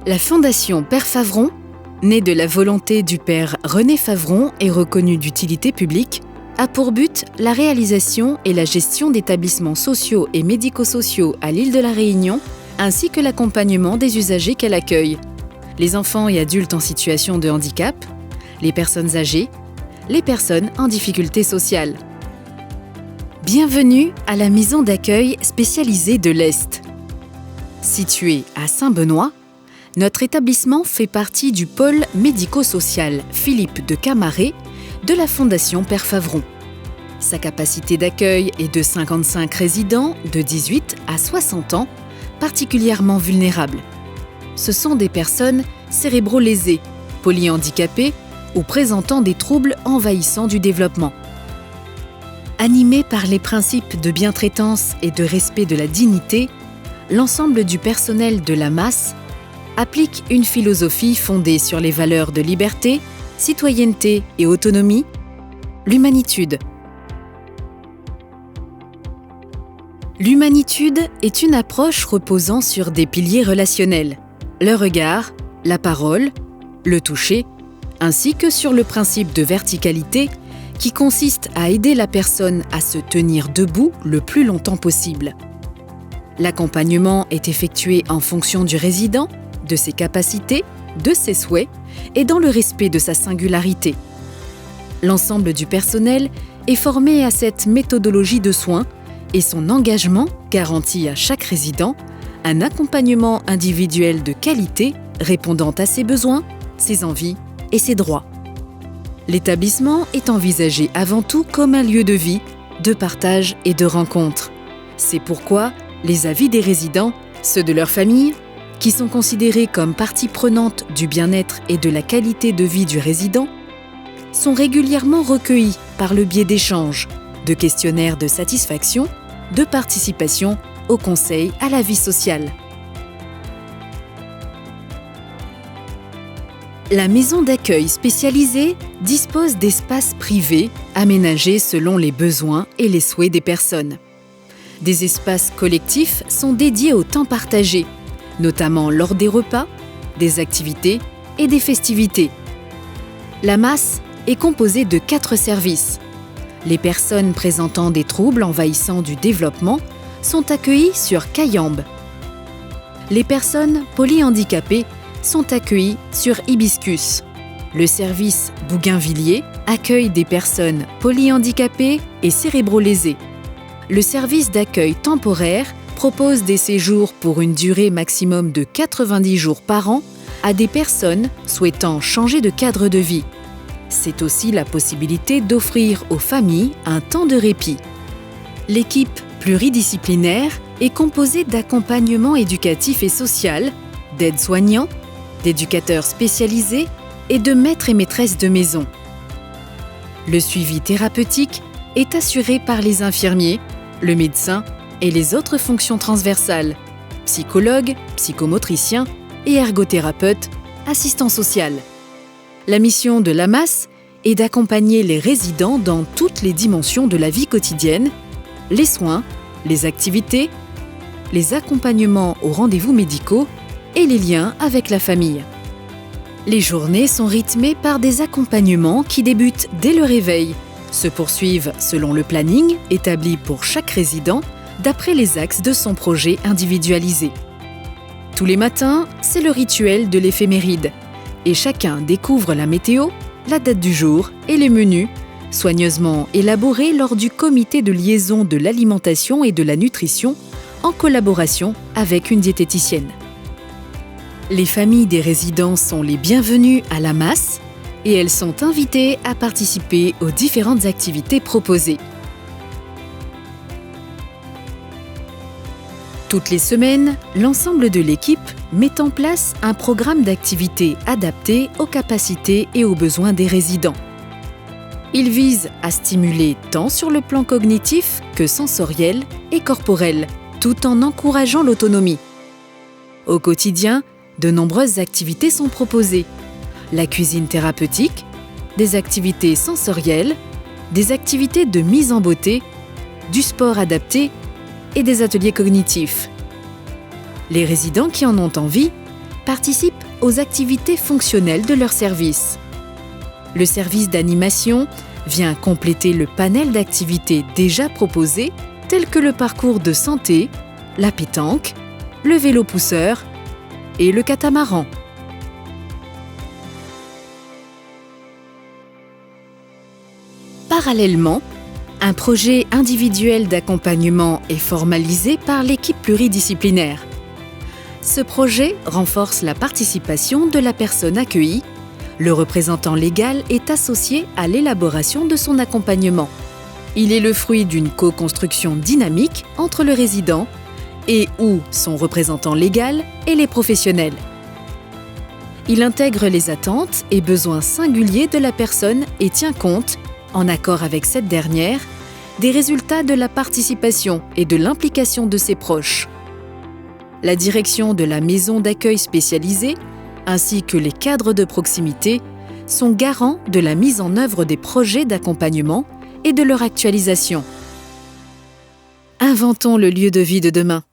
La Fondation Père Favron, née de la volonté du père René Favron et reconnue d'utilité publique, a pour but la réalisation et la gestion d'établissements sociaux et médico-sociaux à l'île de la Réunion, ainsi que l'accompagnement des usagers qu'elle accueille. Les enfants et adultes en situation de handicap, les personnes âgées, les personnes en difficulté sociale. Bienvenue à la maison d'accueil spécialisée de l'Est. Située à Saint-Benoît, notre établissement fait partie du pôle médico-social Philippe de Camaret de la Fondation Père Favron. Sa capacité d'accueil est de 55 résidents de 18 à 60 ans, particulièrement vulnérables. Ce sont des personnes cérébro-lésées, polyhandicapées ou présentant des troubles envahissants du développement. Animé par les principes de bientraitance et de respect de la dignité, l'ensemble du personnel de la MAS applique une philosophie fondée sur les valeurs de liberté, citoyenneté et autonomie, l'humanitude. L'humanitude est une approche reposant sur des piliers relationnels, le regard, la parole, le toucher, ainsi que sur le principe de verticalité qui consiste à aider la personne à se tenir debout le plus longtemps possible. L'accompagnement est effectué en fonction du résident, de ses capacités, de ses souhaits et dans le respect de sa singularité. L'ensemble du personnel est formé à cette méthodologie de soins et son engagement garantit à chaque résident un accompagnement individuel de qualité répondant à ses besoins, ses envies et ses droits. L'établissement est envisagé avant tout comme un lieu de vie, de partage et de rencontre. C'est pourquoi les avis des résidents, ceux de leur famille, qui sont considérés comme partie prenante du bien-être et de la qualité de vie du résident, sont régulièrement recueillis par le biais d'échanges, de questionnaires de satisfaction, de participation au conseil à la vie sociale. La maison d'accueil spécialisée dispose d'espaces privés aménagés selon les besoins et les souhaits des personnes. Des espaces collectifs sont dédiés au temps partagé, notamment lors des repas, des activités et des festivités. La MAS est composée de 4 services. Les personnes présentant des troubles envahissants du développement sont accueillies sur Cayambe. Les personnes polyhandicapées sont accueillies sur Hibiscus. Le service Bougainvilliers accueille des personnes polyhandicapées et cérébro-lésées. Le service d'accueil temporaire propose des séjours pour une durée maximum de 90 jours par an à des personnes souhaitant changer de cadre de vie. C'est aussi la possibilité d'offrir aux familles un temps de répit. L'équipe pluridisciplinaire est composée d'accompagnement éducatif et social, d'aides-soignants, d'éducateurs spécialisés et de maîtres et maîtresses de maison. Le suivi thérapeutique est assuré par les infirmiers, le médecin et les autres fonctions transversales, psychologues, psychomotriciens et ergothérapeutes, assistants sociaux. La mission de la MAS est d'accompagner les résidents dans toutes les dimensions de la vie quotidienne, les soins, les activités, les accompagnements aux rendez-vous médicaux et les liens avec la famille. Les journées sont rythmées par des accompagnements qui débutent dès le réveil, se poursuivent selon le planning établi pour chaque résident d'après les axes de son projet individualisé. Tous les matins, c'est le rituel de l'éphéméride et chacun découvre la météo, la date du jour et les menus, soigneusement élaborés lors du comité de liaison de l'alimentation et de la nutrition en collaboration avec une diététicienne. Les familles des résidents sont les bienvenues à la MAS et elles sont invitées à participer aux différentes activités proposées. Toutes les semaines, l'ensemble de l'équipe met en place un programme d'activités adapté aux capacités et aux besoins des résidents. Il vise à stimuler tant sur le plan cognitif que sensoriel et corporel, tout en encourageant l'autonomie. Au quotidien, de nombreuses activités sont proposées. La cuisine thérapeutique, des activités sensorielles, des activités de mise en beauté, du sport adapté et des ateliers cognitifs. Les résidents qui en ont envie participent aux activités fonctionnelles de leur service. Le service d'animation vient compléter le panel d'activités déjà proposées, telles que le parcours de santé, la pétanque, le vélo pousseur et le catamaran. Parallèlement, un projet individuel d'accompagnement est formalisé par l'équipe pluridisciplinaire. Ce projet renforce la participation de la personne accueillie. Le représentant légal est associé à l'élaboration de son accompagnement. Il est le fruit d'une co-construction dynamique entre le résident et ou son représentant légal et les professionnels. Il intègre les attentes et besoins singuliers de la personne et tient compte, en accord avec cette dernière, des résultats de la participation et de l'implication de ses proches. La direction de la maison d'accueil spécialisée, ainsi que les cadres de proximité, sont garants de la mise en œuvre des projets d'accompagnement et de leur actualisation. Inventons le lieu de vie de demain.